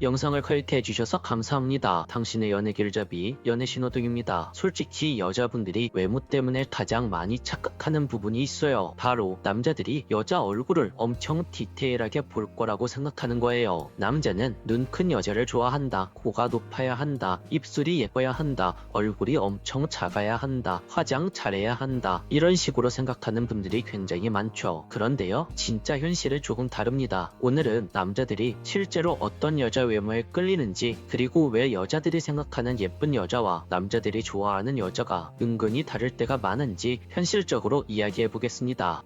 영상을 클릭해주셔서 감사합니다. 당신의 연애 길잡이 연애신호등입니다. 솔직히 여자분들이 외모 때문에 가장 많이 착각하는 부분이 있어요. 바로 남자들이 여자 얼굴을 엄청 디테일하게 볼 거라고 생각하는 거예요. 남자는 눈 큰 여자를 좋아한다, 코가 높아야 한다, 입술이 예뻐야 한다, 얼굴이 엄청 작아야 한다, 화장 잘해야 한다, 이런 식으로 생각하는 분들이 굉장히 많죠. 그런데요, 진짜 현실은 조금 다릅니다. 오늘은 남자들이 실제로 어떤 여자 외모에 끌리는지, 그리고 왜 여자들이 생각하는 예쁜 여자와 남자들이 좋아하는 여자가 은근히 다를 때가 많은지 현실적으로 이야기해 보겠습니다.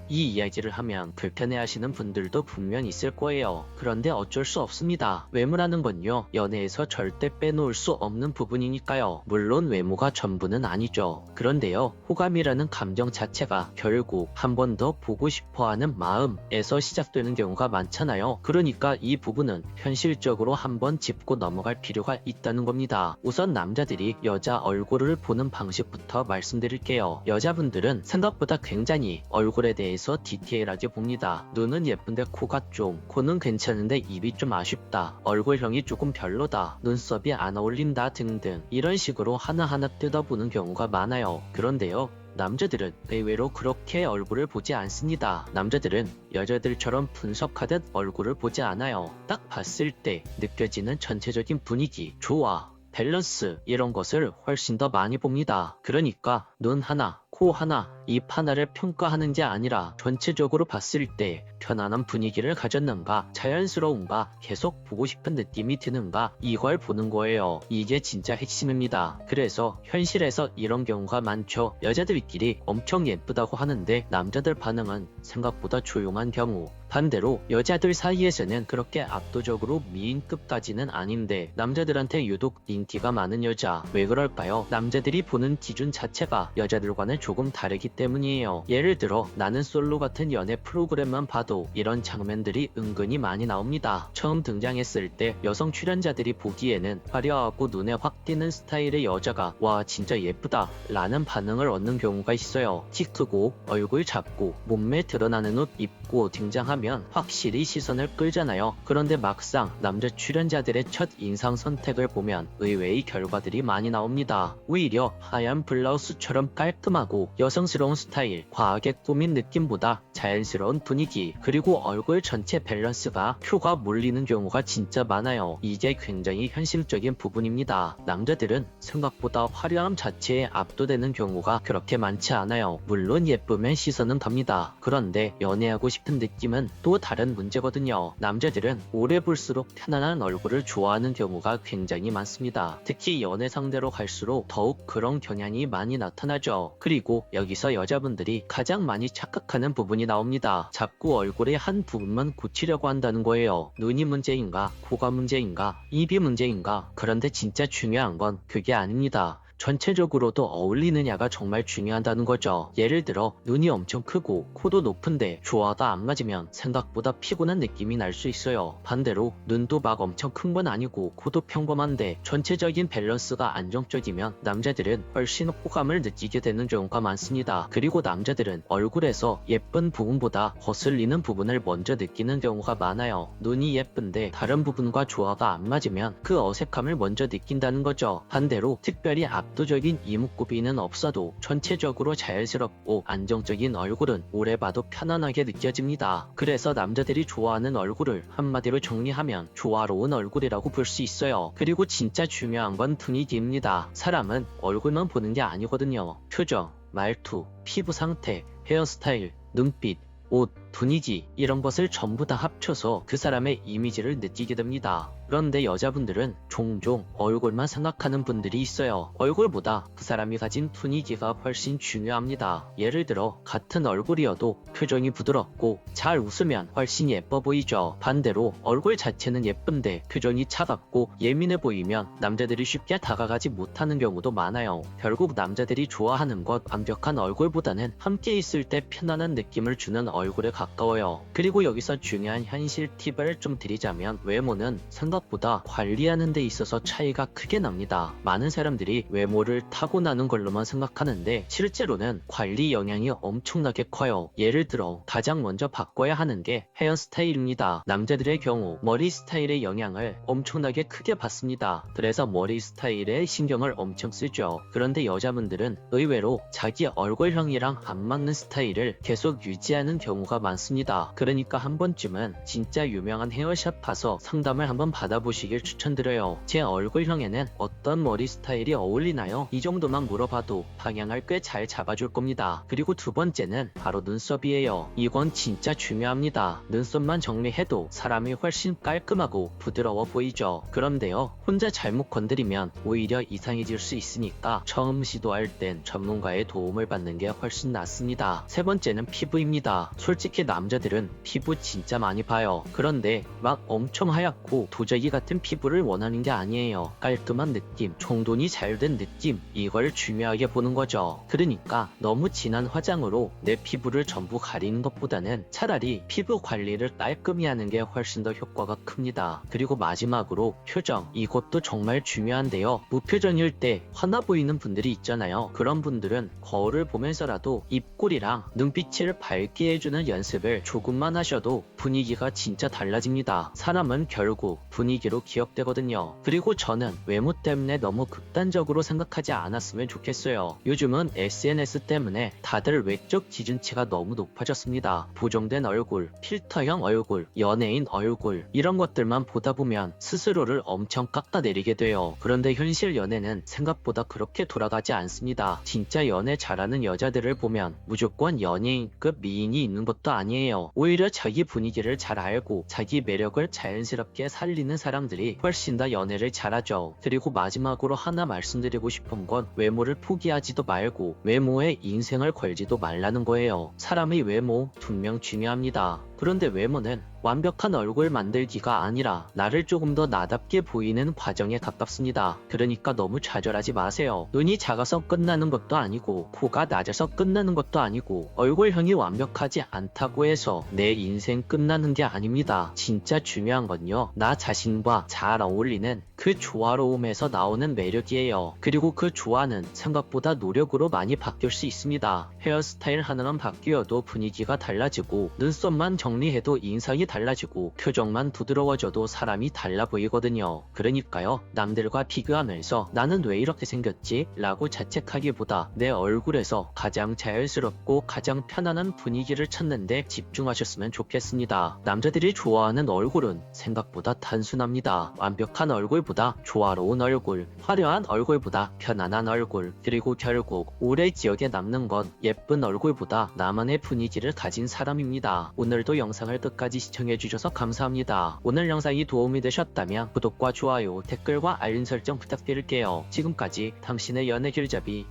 이 이야기를 하면 불편해하시는 분들도 분명 있을 거예요. 그런데 어쩔 수 없습니다. 외모라는 건요, 연애에서 절대 빼놓을 수 없는 부분이니까요. 물론 외모가 전부는 아니죠. 그런데요, 호감이라는 감정 자체가 결국 한 번 더 보고 싶어하는 마음에서 시작되는 경우가 많잖아요. 그러니까 이 부분은 현실적으로 한번 짚고 넘어갈 필요가 있다는 겁니다. 우선 남자들이 여자 얼굴을 보는 방식부터 말씀드릴게요. 여자분들은 생각보다 굉장히 얼굴에 대해서 디테일하게 봅니다. 눈은 예쁜데 코가 좀, 코는 괜찮은데 입이 좀 아쉽다, 얼굴형이 조금 별로다, 눈썹이 안 어울린다 등등, 이런 식으로 하나하나 뜯어보는 경우가 많아요. 그런데요, 남자들은 의외로 그렇게 얼굴을 보지 않습니다. 남자들은 여자들처럼 분석하듯 얼굴을 보지 않아요. 딱 봤을 때 느껴지는 전체적인 분위기, 조화, 밸런스, 이런 것을 훨씬 더 많이 봅니다. 그러니까 눈 하나, 코 하나, 입 하나를 평가하는 게 아니라 전체적으로 봤을 때 편안한 분위기를 가졌는가, 자연스러운가, 계속 보고 싶은 느낌이 드는가, 이걸 보는 거예요. 이게 진짜 핵심입니다. 그래서 현실에서 이런 경우가 많죠. 여자들끼리 엄청 예쁘다고 하는데 남자들 반응은 생각보다 조용한 경우, 반대로 여자들 사이에서는 그렇게 압도적으로 미인급까지는 아닌데 남자들한테 유독 인기가 많은 여자, 왜 그럴까요? 남자들이 보는 기준 자체가 여자들과는 조금 다르기 때문이에요. 예를 들어 나는 솔로 같은 연애 프로그램만 봐도 이런 장면들이 은근히 많이 나옵니다. 처음 등장했을 때 여성 출연자들이 보기에는 화려하고 눈에 확 띄는 스타일의 여자가 와 진짜 예쁘다 라는 반응을 얻는 경우가 있어요. 키 크고 얼굴 작고 몸매 드러나는 옷 입고 등장하면 확실히 시선을 끌잖아요. 그런데 막상 남자 출연자들의 첫 인상 선택을 보면 의외의 결과들이 많이 나옵니다. 오히려 하얀 블라우스처럼 깔끔하고 여성스러운 스타일, 과하게 꾸민 느낌보다 자연스러운 분위기, 그리고 얼굴 전체 밸런스가 표가 몰리는 경우가 진짜 많아요. 이게 굉장히 현실적인 부분입니다. 남자들은 생각보다 화려함 자체에 압도되는 경우가 그렇게 많지 않아요. 물론 예쁘면 시선은 갑니다. 그런데 연애하고 싶은 느낌은 또 다른 문제거든요. 남자들은 오래 볼수록 편안한 얼굴을 좋아하는 경우가 굉장히 많습니다. 특히 연애 상대로 갈수록 더욱 그런 경향이 많이 나타나죠. 그리고 여기서 여자분들이 가장 많이 착각하는 부분이 나옵니다. 자꾸 얼굴의 한 부분만 고치려고 한다는 거예요. 눈이 문제인가, 코가 문제인가, 입이 문제인가. 그런데 진짜 중요한 건 그게 아닙니다. 전체적으로도 어울리느냐가 정말 중요하다는 거죠. 예를 들어 눈이 엄청 크고 코도 높은데 조화가 안 맞으면 생각보다 피곤한 느낌이 날 수 있어요. 반대로 눈도 막 엄청 큰 건 아니고 코도 평범한데 전체적인 밸런스가 안정적이면 남자들은 훨씬 호감을 느끼게 되는 경우가 많습니다. 그리고 남자들은 얼굴에서 예쁜 부분보다 거슬리는 부분을 먼저 느끼는 경우가 많아요. 눈이 예쁜데 다른 부분과 조화가 안 맞으면 그 어색함을 먼저 느낀다는 거죠. 반대로 특별히 압도적인 이목구비는 없어도 전체적으로 자연스럽고 안정적인 얼굴은 오래 봐도 편안하게 느껴집니다. 그래서 남자들이 좋아하는 얼굴을 한마디로 정리하면 조화로운 얼굴이라고 볼 수 있어요. 그리고 진짜 중요한 건 분위기입니다. 사람은 얼굴만 보는 게 아니거든요. 표정, 말투, 피부 상태, 헤어스타일, 눈빛, 옷, 분위기, 이런 것을 전부 다 합쳐서 그 사람의 이미지를 느끼게 됩니다. 그런데 여자분들은 종종 얼굴만 생각하는 분들이 있어요. 얼굴보다 그 사람이 가진 분위기가 훨씬 중요합니다. 예를 들어 같은 얼굴이어도 표정이 부드럽고 잘 웃으면 훨씬 예뻐 보이죠. 반대로 얼굴 자체는 예쁜데 표정이 차갑고 예민해 보이면 남자들이 쉽게 다가가지 못하는 경우도 많아요. 결국 남자들이 좋아하는 것 완벽한 얼굴보다는 함께 있을 때 편안한 느낌을 주는 얼굴에 가까워요. 그리고 여기서 중요한 현실 팁을 좀 드리자면 외모는 생각보다 관리하는 데 있어서 차이가 크게 납니다. 많은 사람들이 외모를 타고나는 걸로만 생각하는데 실제로는 관리 영향이 엄청나게 커요. 예를 들어 가장 먼저 바꿔야 하는 게 헤어스타일입니다. 남자들의 경우 머리 스타일의 영향을 엄청나게 크게 받습니다. 그래서 머리 스타일에 신경을 엄청 쓰죠. 그런데 여자분들은 의외로 자기 얼굴형이랑 안 맞는 스타일을 계속 유지하는 경우가 많습니다. 그러니까 한 번쯤은 진짜 유명한 헤어샵 가서 상담을 한번 받아보시길 추천드려요. 제 얼굴형에는 어떤 머리 스타일이 어울리나요? 이 정도만 물어봐도 방향을 꽤 잘 잡아줄 겁니다. 그리고 두 번째는 바로 눈썹이에요. 이건 진짜 중요합니다. 눈썹만 정리해도 사람이 훨씬 깔끔하고 부드러워 보이죠. 그런데요, 혼자 잘못 건드리면 오히려 이상해질 수 있으니까 처음 시도할 땐 전문가의 도움을 받는 게 훨씬 낫습니다. 세 번째는 피부입니다. 솔직히 남자들은 피부 진짜 많이 봐요. 그런데 막 엄청 하얗고 도자기 같은 피부를 원하는 게 아니에요. 깔끔한 느낌, 총돈이 잘 된 느낌, 이걸 중요하게 보는 거죠. 그러니까 너무 진한 화장으로 내 피부를 전부 가리는 것보다는 차라리 피부 관리를 깔끔히 하는 게 훨씬 더 효과가 큽니다. 그리고 마지막으로 표정, 이것도 정말 중요한데요. 무표정일 때 화나 보이는 분들이 있잖아요. 그런 분들은 거울을 보면서라도 입꼬리랑 눈빛을 밝게 해주는 연습을 조금만 하셔도 분위기가 진짜 달라집니다. 사람은 결국 분위기로 기억되거든요. 그리고 저는 외모 때문에 너무 극단적으로 생각하지 않았으면 좋겠어요. 요즘은 SNS 때문에 다들 외적 기준치가 너무 높아졌습니다. 보정된 얼굴, 필터형 얼굴, 연예인 얼굴, 이런 것들만 보다 보면 스스로를 엄청 깎아내리게 돼요. 그런데 현실 연애는 생각보다 그렇게 돌아가지 않습니다. 진짜 연애 잘하는 여자들을 보면 무조건 연예인급 미인이 있는 것도 아니에요. 오히려 자기 분위기를 잘 알고 자기 매력을 자연스럽게 살리는 사람들이 훨씬 더 연애를 잘하죠. 그리고 마지막으로 하나 말씀드리고 싶은 건 외모를 포기하지도 말고 외모에 인생을 걸지도 말라는 거예요. 사람의 외모 분명 중요합니다. 그런데 외모는 완벽한 얼굴 만들기가 아니라 나를 조금 더 나답게 보이는 과정에 가깝습니다. 그러니까 너무 좌절하지 마세요. 눈이 작아서 끝나는 것도 아니고 코가 낮아서 끝나는 것도 아니고 얼굴형이 완벽하지 않다고 해서 내 인생 끝나는 게 아닙니다. 진짜 중요한 건요, 나 자신과 잘 어울리는 그 조화로움에서 나오는 매력이에요. 그리고 그 조화는 생각보다 노력으로 많이 바뀔 수 있습니다. 헤어스타일 하나만 바뀌어도 분위기가 달라지고 눈썹만 정리해도 인상이 달라지고 표정만 부드러워져도 사람이 달라 보이거든요. 그러니까요, 남들과 비교하면서 나는 왜 이렇게 생겼지? 라고 자책하기보다 내 얼굴에서 가장 자연스럽고 가장 편안한 분위기를 찾는데 집중하셨으면 좋겠습니다. 남자들이 좋아하는 얼굴은 생각보다 단순합니다. 완벽한 얼굴보다 조화로운 얼굴, 화려한 얼굴보다 편안한 얼굴, 그리고 결국 오래 기억에 남는 건 예쁜 얼굴보다 나만의 분위기를 가진 사람입니다. 오늘도 영상을 끝까지 시청해주셔서 감사합니다. 오늘 영상이 도움이 되셨다면 구독과 좋아요, 댓글과 알림 설정 부탁드릴게요. 지금까지 당신의 연애 길잡이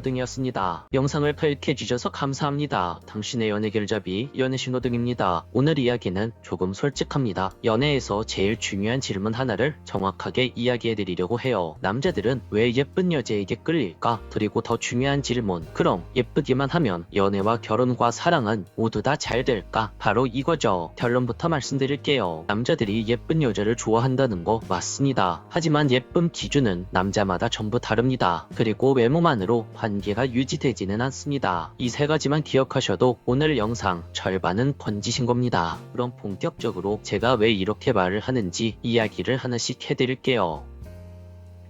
연애신호등이었습니다. 영상을 클릭해주셔서 감사합니다. 당신의 연애 길잡이 연애신호등입니다. 오늘 이야기는 조금 솔직합니다. 연애에서 제일 중요한 질문 하나를 정확하게 이야기해드리려고 해요. 남자들은 왜 예쁜 여자에게 끌릴까? 그리고 더 중요한 질문, 그럼 예쁘기만 하면 연애와 결혼과 사랑은 모두 다 잘 될까? 바로 이거죠. 결론부터 말씀드릴게요. 남자들이 예쁜 여자를 좋아한다는 거 맞습니다. 하지만 예쁜 기준은 남자마다 전부 다릅니다. 그리고 외모만으로 관계가 유지되지는 않습니다. 이 세 가지만 기억하셔도 오늘 영상 절반은 건지신 겁니다. 그럼 본격적으로 제가 왜 이렇게 말을 하는지 이야기를 하나씩 해드릴게요.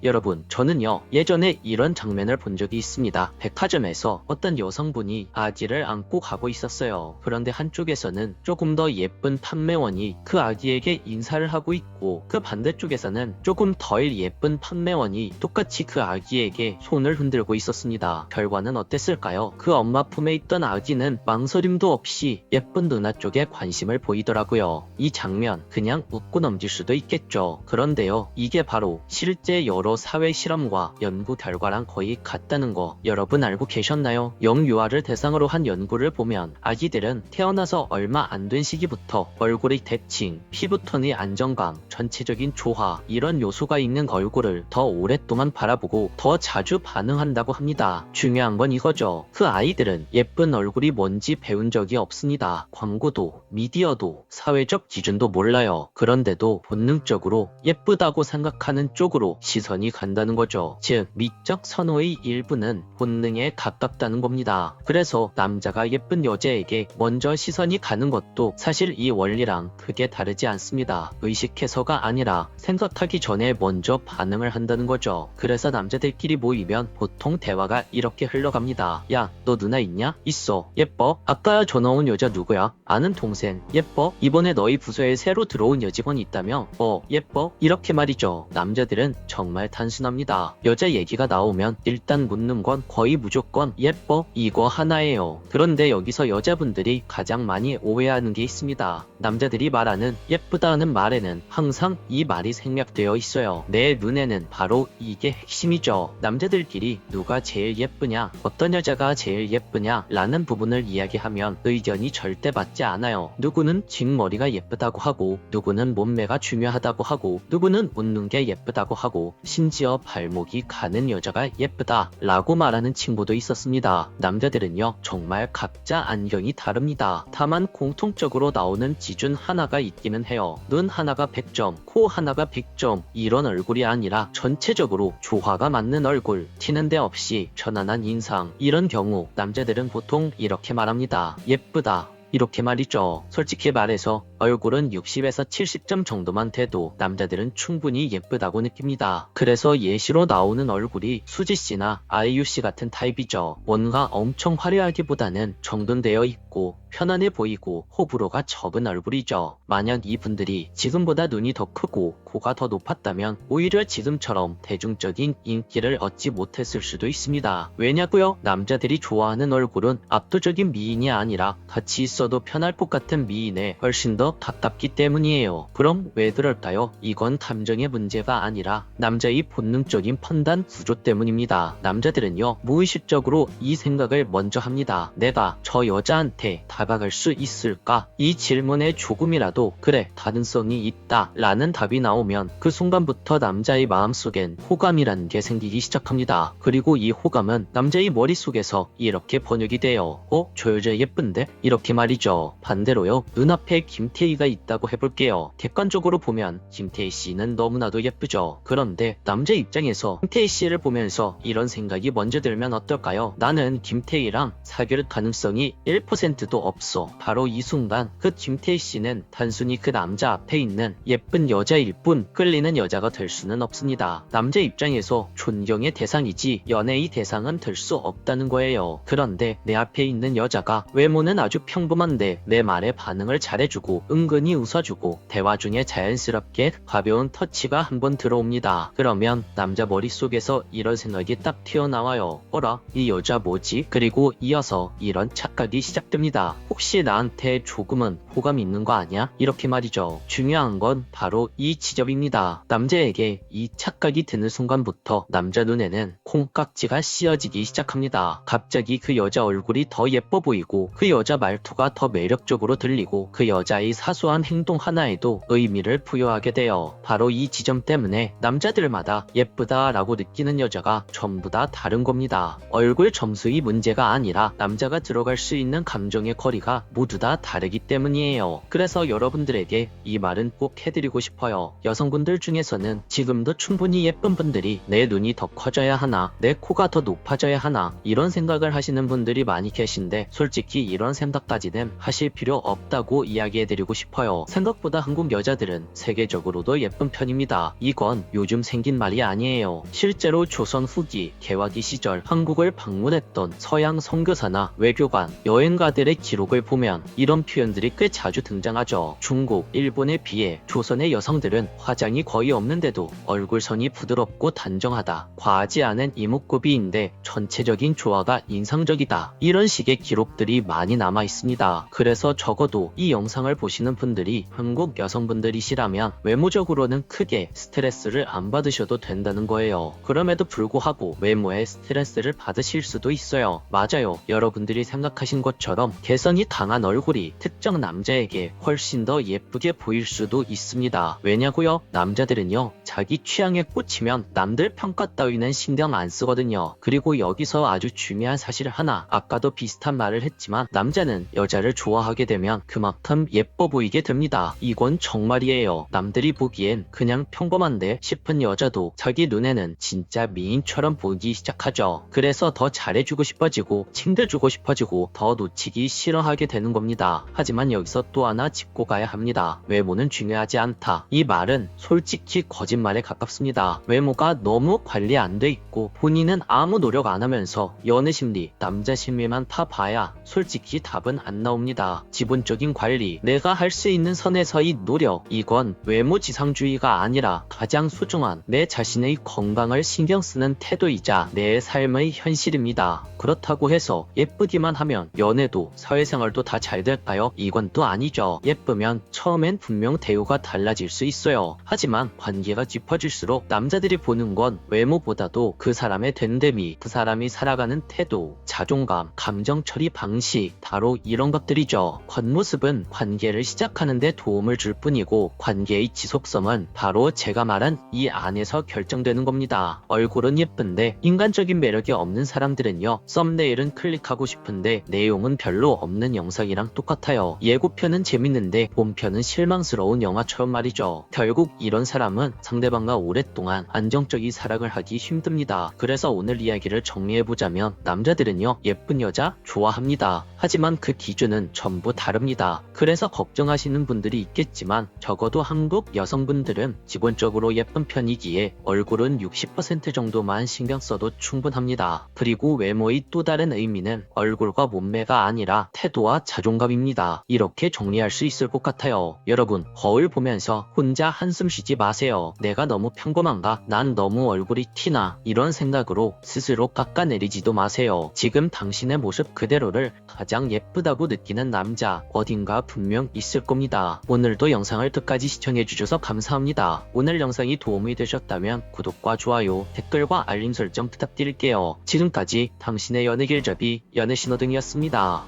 여러분, 저는요, 예전에 이런 장면을 본 적이 있습니다. 백화점에서 어떤 여성분이 아기를 안고 가고 있었어요. 그런데 한쪽에서는 조금 더 예쁜 판매원이 그 아기에게 인사를 하고 있고, 그 반대쪽에서는 조금 덜 예쁜 판매원이 똑같이 그 아기에게 손을 흔들고 있었습니다. 결과는 어땠을까요? 그 엄마 품에 있던 아기는 망설임도 없이 예쁜 누나 쪽에 관심을 보이더라고요. 이 장면 그냥 웃고 넘길 수도 있겠죠. 그런데요, 이게 바로 실제 여러 여러 사회 실험과 연구 결과랑 거의 같다는 거 여러분 알고 계셨나요? 영유아를 대상으로 한 연구를 보면 아기들은 태어나서 얼마 안 된 시기부터 얼굴의 대칭, 피부톤의 안정감, 전체적인 조화 이런 요소가 있는 얼굴을 더 오랫동안 바라보고 더 자주 반응한다고 합니다. 중요한 건 이거죠. 그 아이들은 예쁜 얼굴이 뭔지 배운 적이 없습니다. 광고도, 미디어도, 사회적 기준도 몰라요. 그런데도 본능적으로 예쁘다고 생각하는 쪽으로 시선이 간다는 거죠. 즉, 미적 선호의 일부는 본능에 가깝다는 겁니다. 그래서 남자가 예쁜 여자에게 먼저 시선이 가는 것도 사실 이 원리랑 크게 다르지 않습니다. 의식해서가 아니라 생각하기 전에 먼저 반응을 한다는 거죠. 그래서 남자들끼리 모이면 보통 대화가 이렇게 흘러갑니다. 야, 너 누나 있냐? 있어. 예뻐? 아까 전화 온 여자 누구야? 아는 동생. 예뻐? 이번에 너희 부서에 새로 들어온 여직원 있다며? 예뻐? 이렇게 말이죠. 남자들은 정말 단순합니다. 여자 얘기가 나오면 일단 묻는 건 거의 무조건 예뻐? 이거 하나예요. 그런데 여기서 여자분들이 가장 많이 오해하는 게 있습니다. 남자들이 말하는 예쁘다는 말에는 항상 이 말이 생략되어 있어요. 내 눈에는 바로 이게 핵심이죠. 남자들끼리 누가 제일 예쁘냐, 어떤 여자가 제일 예쁘냐 라는 부분을 이야기하면 의견이 절대 맞지 않아요. 누구는 뒷머리가 예쁘다고 하고, 누구는 몸매가 중요하다고 하고, 누구는 웃는 게 예쁘다고 하고, 심지어 발목이 가는 여자가 예쁘다 라고 말하는 친구도 있었습니다. 남자들은요 정말 각자 안경이 다릅니다. 다만 공통적으로 나오는 기준 하나가 있기는 해요. 눈 하나가 100점, 코 하나가 100점 이런 얼굴이 아니라 전체적으로 조화가 맞는 얼굴, 튀는 데 없이 편안한 인상. 이런 경우 남자들은 보통 이렇게 말합니다. 예쁘다. 이렇게 말이죠. 솔직히 말해서 얼굴은 60에서 70점 정도만 돼도 남자들은 충분히 예쁘다고 느낍니다. 그래서 예시로 나오는 얼굴이 수지씨나 아이유씨 같은 타입이죠. 뭔가 엄청 화려하기보다는 정돈되어 있고 편안해 보이고 호불호가 적은 얼굴이죠. 만약 이분들이 지금보다 눈이 더 크고 코가 더 높았다면 오히려 지금처럼 대중적인 인기를 얻지 못했을 수도 있습니다. 왜냐고요? 남자들이 좋아하는 얼굴은 압도적인 미인이 아니라 같이 있어도 편할 것 같은 미인에 훨씬 더 가깝기 때문이에요. 그럼 왜 그럴까요? 이건 감정의 문제가 아니라 남자의 본능적인 판단 구조 때문입니다. 남자들은요 무의식적으로 이 생각을 먼저 합니다. 내가 저 여자한테 다가갈 수 있을까? 이 질문에 조금이라도 그래 가능성이 있다 라는 답이 나오면 그 순간부터 남자의 마음속엔 호감이라는 게 생기기 시작합니다. 그리고 이 호감은 남자의 머릿속에서 이렇게 번역이 돼요. 저 여자 예쁜데? 이렇게 말이죠. 반대로요 눈앞에 김태희가 있다고 해볼게요. 객관적으로 보면 김태희 씨는 너무나도 예쁘죠. 그런데 남자 입장에서 김태희 씨를 보면서 이런 생각이 먼저 들면 어떨까요? 나는 김태희랑 사귈 가능성이 1%도 없어. 바로 이 순간 그 김태희 씨는 단순히 그 남자 앞에 있는 예쁜 여자일 뿐 끌리는 여자가 될 수는 없습니다. 남자 입장에서 존경의 대상이지 연애의 대상은 될 수 없다는 거예요. 그런데 내 앞에 있는 여자가 외모는 아주 평범한데 내 말에 반응을 잘해주고 은근히 웃어주고 대화 중에 자연스럽게 가벼운 터치가 한번 들어옵니다. 그러면 남자 머릿속에서 이런 생각이 딱 튀어나와요. 어라? 이 여자 뭐지? 그리고 이어서 이런 착각이 시작됩니다. 혹시 나한테 조금은 호감이 있는 거 아니야? 이렇게 말이죠. 중요한 건 바로 이 지점입니다. 남자에게 이 착각이 드는 순간부터 남자 눈에는 콩깍지가 씌어지기 시작합니다. 갑자기 그 여자 얼굴이 더 예뻐 보이고 그 여자 말투가 더 매력적으로 들리고 그 여자의 사소한 행동 하나에도 의미를 부여하게 돼요. 바로 이 지점 때문에 남자들마다 예쁘다라고 느끼는 여자가 전부 다 다른 겁니다. 얼굴 점수의 문제가 아니라 남자가 들어갈 수 있는 감정의 거리가 모두 다 다르기 때문이에요. 그래서 여러분들에게 이 말은 꼭 해드리고 싶어요. 여성분들 중에서는 지금도 충분히 예쁜 분들이 내 눈이 더 커져야 하나, 내 코가 더 높아져야 하나 이런 생각을 하시는 분들이 많이 계신데 솔직히 이런 생각까지는 하실 필요 없다고 이야기해드리고 싶어요. 생각보다 한국 여자들은 세계적으로도 예쁜 편입니다. 이건 요즘 생긴 말이 아니에요. 실제로 조선 후기 개화기 시절 한국을 방문했던 서양 선교사나 외교관, 여행가들의 기록을 보면 이런 표현들이 꽤 자주 등장하죠. 중국, 일본에 비해 조선의 여성들은 화장이 거의 없는데도 얼굴선이 부드럽고 단정하다. 과하지 않은 이목구비인데 전체적인 조화가 인상적이다. 이런 식의 기록들이 많이 남아 있습니다. 그래서 적어도 이 영상을 보시고 보시는 분들이 한국 여성분들이시라면 외모적으로는 크게 스트레스를 안 받으셔도 된다는 거예요. 그럼에도 불구하고 외모에 스트레스를 받으실 수도 있어요. 맞아요. 여러분들이 생각하신 것처럼 개성이 강한 얼굴이 특정 남자에게 훨씬 더 예쁘게 보일 수도 있습니다. 왜냐고요? 남자들은요, 자기 취향에 꽂히면 남들 평가 따위는 신경 안 쓰거든요. 그리고 여기서 아주 중요한 사실 하나, 아까도 비슷한 말을 했지만 남자는 여자를 좋아하게 되면 그만큼 예뻐 보이게 됩니다. 이건 정말이에요. 남들이 보기엔 그냥 평범한데 싶은 여자도 자기 눈에는 진짜 미인처럼 보이기 시작하죠. 그래서 더 잘해주고 싶어지고 챙겨주고 싶어지고 더 놓치기 싫어하게 되는 겁니다. 하지만 여기서 또 하나 짚고 가야 합니다. 외모는 중요하지 않다. 이 말은 솔직히 거짓말에 가깝습니다. 외모가 너무 관리 안 돼 있고 본인은 아무 노력 안 하면서 연애 심리, 남자 심리만 파봐야 솔직히 답은 안 나옵니다. 기본적인 관리, 내가 할 수 있는 선에서의 노력, 이건 외모 지상주의가 아니라 가장 소중한 내 자신의 건강을 신경 쓰는 태도이자 내 삶의 현실입니다. 그렇다고 해서 예쁘기만 하면 연애도 사회생활도 다 잘 될까요? 이건 또 아니죠. 예쁘면 처음엔 분명 대우가 달라질 수 있어요. 하지만 관계가 깊어질수록 남자들이 보는 건 외모보다도 그 사람의 됨됨이, 그 사람이 살아가는 태도, 자존감, 감정 처리 방식, 바로 이런 것들이죠. 겉모습은 관계를 시작하는데 도움을 줄 뿐이고 관계의 지속성은 바로 제가 말한 이 안에서 결정되는 겁니다. 얼굴은 예쁜데 인간적인 매력이 없는 사람들은요, 썸네일은 클릭하고 싶은데 내용은 별로 없는 영상이랑 똑같아요. 예고편은 재밌는데 본편은 실망스러운 영화처럼 말이죠. 결국 이런 사람은 상대방과 오랫동안 안정적인 사랑을 하기 힘듭니다. 그래서 오늘 이야기를 정리해보자면 남자들은요, 예쁜 여자 좋아합니다. 하지만 그 기준은 전부 다릅니다. 그래서 걱정하시는 분들이 있겠지만 적어도 한국 여성분들은 기본적으로 예쁜 편이기에 얼굴은 60% 정도만 신경 써도 충분합니다. 그리고 외모의 또 다른 의미는 얼굴과 몸매가 아니라 태도와 자존감입니다. 이렇게 정리할 수 있을 것 같아요. 여러분, 거울 보면서 혼자 한숨 쉬지 마세요. 내가 너무 평범한가? 난 너무 얼굴이 티나? 이런 생각으로 스스로 깎아내리지도 마세요. 지금 당신의 모습 그대로를 가장 예쁘다고 느끼는 남자 어딘가 분명 있을 겁니다. 오늘도 영상을 끝까지 시청해주셔서 감사합니다. 오늘 영상이 도움이 되셨다면 구독과 좋아요, 댓글과 알림 설정 부탁드릴게요. 지금까지 당신의 연예길잡이 연애신호등이었습니다.